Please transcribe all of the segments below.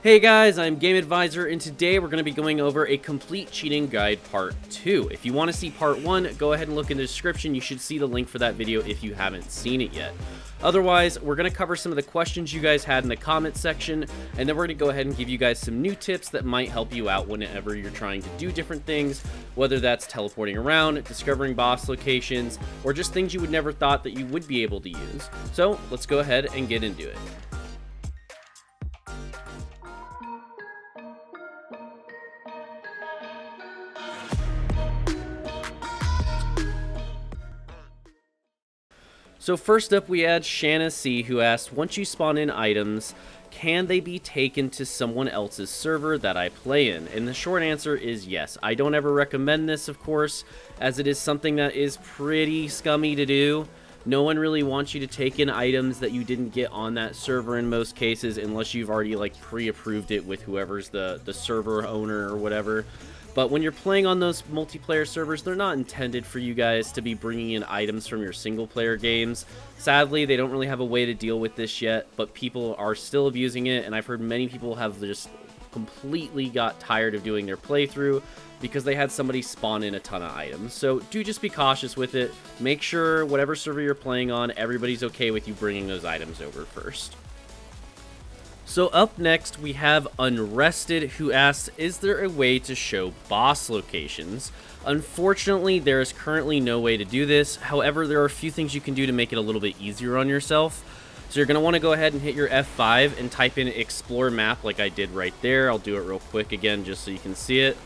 Hey guys, I'm Game Advisor, and today we're going to be going over a complete cheating guide part 2. If you want to see part 1, go ahead and look in the description. You should see the link for that video if you haven't seen it yet. Otherwise, we're going to cover some of the questions you guys had in the comment section, and then we're going to go ahead and give you guys some new tips that might help you out whenever you're trying to do different things, whether that's teleporting around, discovering boss locations, or just things you would never thought that you would be able to use. So let's go ahead and get into it. So first up, we had Shanna C, who asked, once you spawn in items, can they be taken to someone else's server that I play in? And the short answer is yes. I don't ever recommend this, of course, as it is something that is pretty scummy to do. No one really wants you to take in items that you didn't get on that server in most cases, unless you've already like pre-approved it with whoever's the server owner or whatever. But when you're playing on those multiplayer servers, they're not intended for you guys to be bringing in items from your single-player games. Sadly, they don't really have a way to deal with this yet, but people are still abusing it, and I've heard many people have just completely got tired of doing their playthrough because they had somebody spawn in a ton of items. So do just be cautious with it. Make sure whatever server you're playing on, everybody's okay with you bringing those items over first. So up next, we have Unrested, who asks, is there a way to show boss locations? Unfortunately, there is currently no way to do this. However, there are a few things you can do to make it a little bit easier on yourself. So you're going to want to go ahead and hit your F5 and type in Explore Map like I did right there. I'll do it real quick again just so you can see it.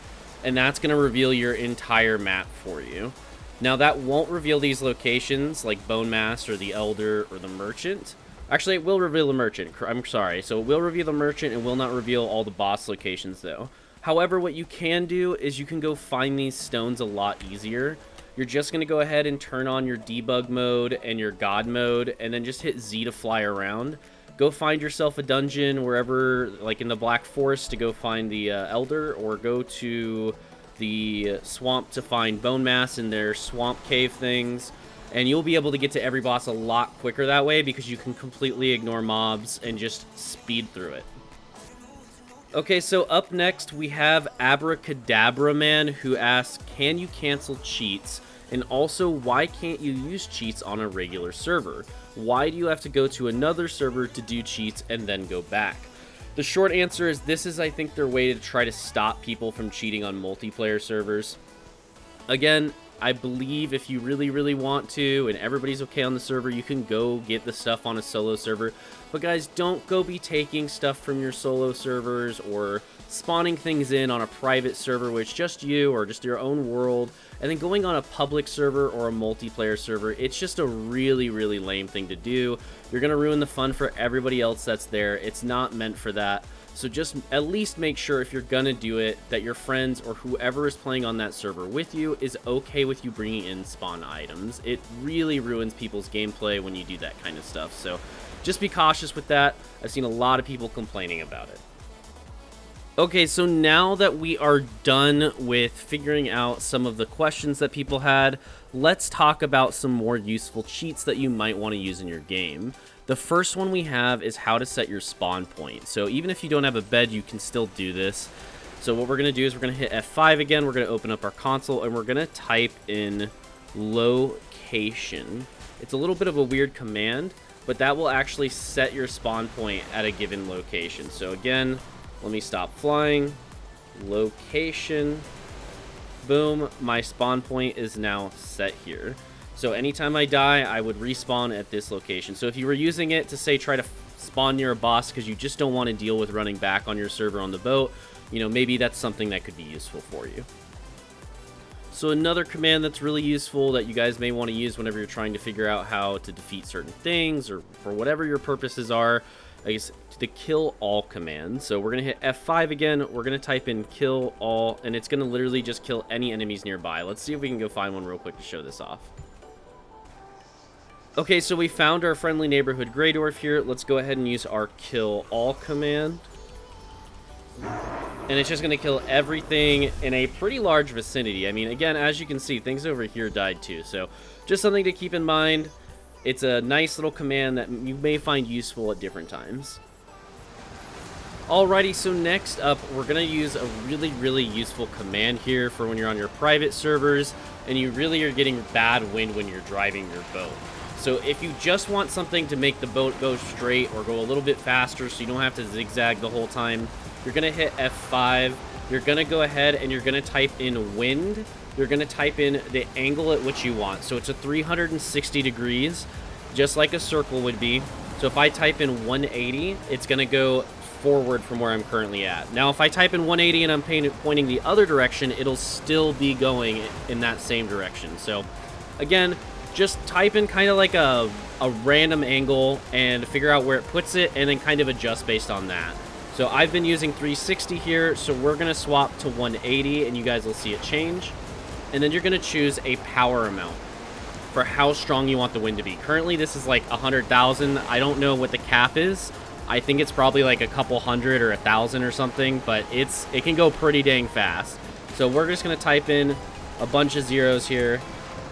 And that's going to reveal your entire map for you. Now, that won't reveal these locations like Bone Mass or the Elder or the Merchant. Actually, it will reveal the Merchant. I'm sorry. So it will reveal the Merchant and will not reveal all the boss locations, though. However, what you can do is you can go find these stones a lot easier. You're just going to go ahead and turn on your debug mode and your God mode, and then just hit Z to fly around. Go find yourself a dungeon wherever, like in the Black Forest, to go find the Elder, or go to the swamp to find Bone Mass in their swamp cave things. And you'll be able to get to every boss a lot quicker that way because you can completely ignore mobs and just speed through it. Okay, so up next we have Abracadabra Man, who asks, can you cancel cheats? And also, why can't you use cheats on a regular server? Why do you have to go to another server to do cheats and then go back? The short answer is this is, I think, their way to try to stop people from cheating on multiplayer servers. Again, I believe if you really want to and everybody's okay on the server, you can go get the stuff on a solo server. But guys, don't go be taking stuff from your solo servers or spawning things in on a private server where it's just you or just your own world, and then going on a public server or a multiplayer server. It's just a really lame thing to do. You're going to ruin the fun for everybody else that's there. It's not meant for that. So just at least make sure, if you're gonna do it, that your friends or whoever is playing on that server with you is okay with you bringing in spawn items. It really ruins people's gameplay when you do that kind of stuff. So just be cautious with that. I've seen a lot of people complaining about it. Okay, so now that we are done with figuring out some of the questions that people had, let's talk about some more useful cheats that you might want to use in your game. The first one we have is how to set your spawn point. So even if you don't have a bed, you can still do this. So what we're going to do is we're going to hit F5 again. We're going to open up our console and we're going to type in location. It's a little bit of a weird command, but that will actually set your spawn point at a given location. So again, let me stop flying. Location. Boom. My spawn point is now set here. So anytime I die, I would respawn at this location. So if you were using it to, say, try to spawn near a boss because you just don't want to deal with running back on your server on the boat, you know, maybe that's something that could be useful for you. So another command that's really useful that you guys may want to use whenever you're trying to figure out how to defeat certain things or for whatever your purposes are, I guess, the kill all command. So we're going to hit F5 again. We're going to type in kill all, and it's going to literally just kill any enemies nearby. Let's see if we can go find one real quick to show this off. Okay, so we found our friendly neighborhood Greydwarf here. Let's go ahead and use our kill all command. And it's just going to kill everything in a pretty large vicinity. I mean, again, as you can see, things over here died too. So just something to keep in mind. It's a nice little command that you may find useful at different times. Alrighty, so next up, we're going to use a really useful command here for when you're on your private servers, and you really are getting bad wind when you're driving your boat. So if you just want something to make the boat go straight or go a little bit faster so you don't have to zigzag the whole time, you're going to hit F5. You're going to go ahead and you're going to type in wind. You're going to type in the angle at which you want. So it's a 360 degrees, just like a circle would be. So if I type in 180, it's going to go forward from where I'm currently at. Now, if I type in 180 and I'm pointing the other direction, it'll still be going in that same direction. So again, just type in kind of like a random angle and figure out where it puts it and then kind of adjust based on that. So I've been using 360 here, so we're going to swap to 180 and you guys will see it change. And then you're going to choose a power amount for how strong you want the wind to be. Currently, this is like 100,000. I don't know what the cap is. I think it's probably like a couple hundred or 1,000 or something, but it can go pretty dang fast. So we're just going to type in a bunch of zeros here,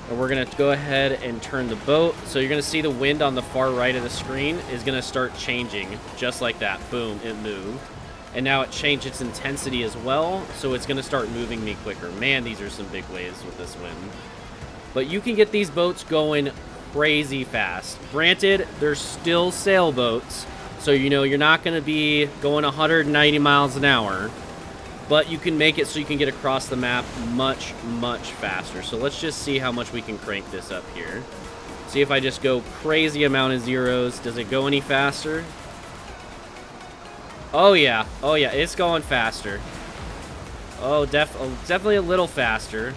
and we're going to go ahead and turn the boat. So you're going to see the wind on the far right of the screen is going to start changing just like that. Boom, it moved. And now it changed its intensity as well, so it's going to start moving me quicker. Man, these are some big waves with this wind. But you can get these boats going crazy fast. Granted, they're still sailboats, so you know you're not going to be going 190 miles an hour, but you can make it so you can get across the map much faster. So let's just see how much we can crank this up here. See if I just go crazy amount of zeros. Does it go any faster? Oh yeah, it's going faster. Oh, definitely a little faster.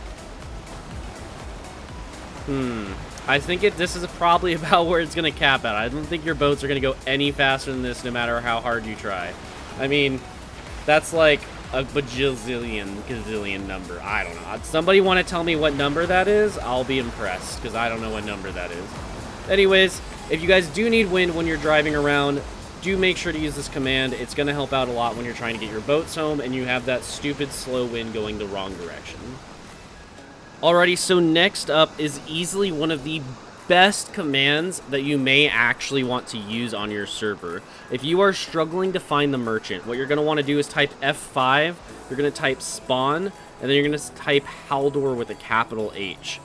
I think this is probably about where it's going to cap out. I don't think your boats are going to go any faster than this no matter how hard you try. I mean, that's like a gazillion number. I don't know. Somebody want to tell me what number that is? I'll be impressed, because I don't know what number that is. Anyways, if you guys do need wind when you're driving around, do make sure to use this command. It's going to help out a lot when you're trying to get your boats home and you have that stupid slow wind going the wrong direction. Alrighty, so next up is easily one of the best commands that you may actually want to use on your server. If you are struggling to find the merchant, what you're going to want to do is type F5, you're going to type spawn, and then you're going to type Haldor with a capital H.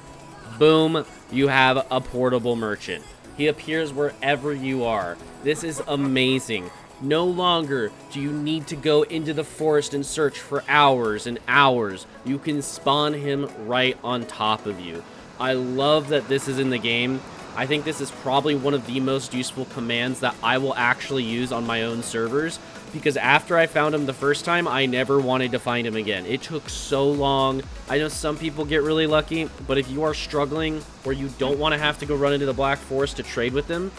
Boom, you have a portable merchant. He appears wherever you are. This is amazing. No longer do you need to go into the forest and search for hours and hours. You can spawn him right on top of you. I love that this is in the game. I think this is probably one of the most useful commands that I will actually use on my own servers, because after I found him the first time, I never wanted to find him again. It took so long. I know some people get really lucky, but if you are struggling or you don't want to have to go run into the Black Forest to trade with him,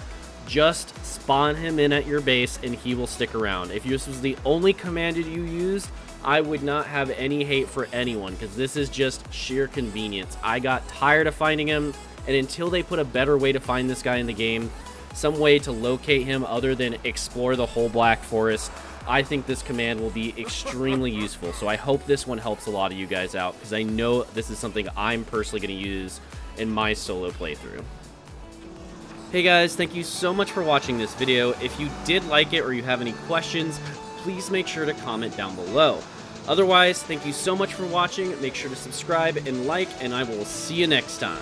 just spawn him in at your base and he will stick around. If this was the only command you used, I would not have any hate for anyone, because this is just sheer convenience. I got tired of finding him, and until they put a better way to find this guy in the game, some way to locate him other than explore the whole Black Forest, I think this command will be extremely useful. So I hope this one helps a lot of you guys out, because I know this is something I'm personally going to use in my solo playthrough. Hey guys, thank you so much for watching this video. If you did like it or you have any questions, please make sure to comment down below. Otherwise, thank you so much for watching. Make sure to subscribe and like, and I will see you next time.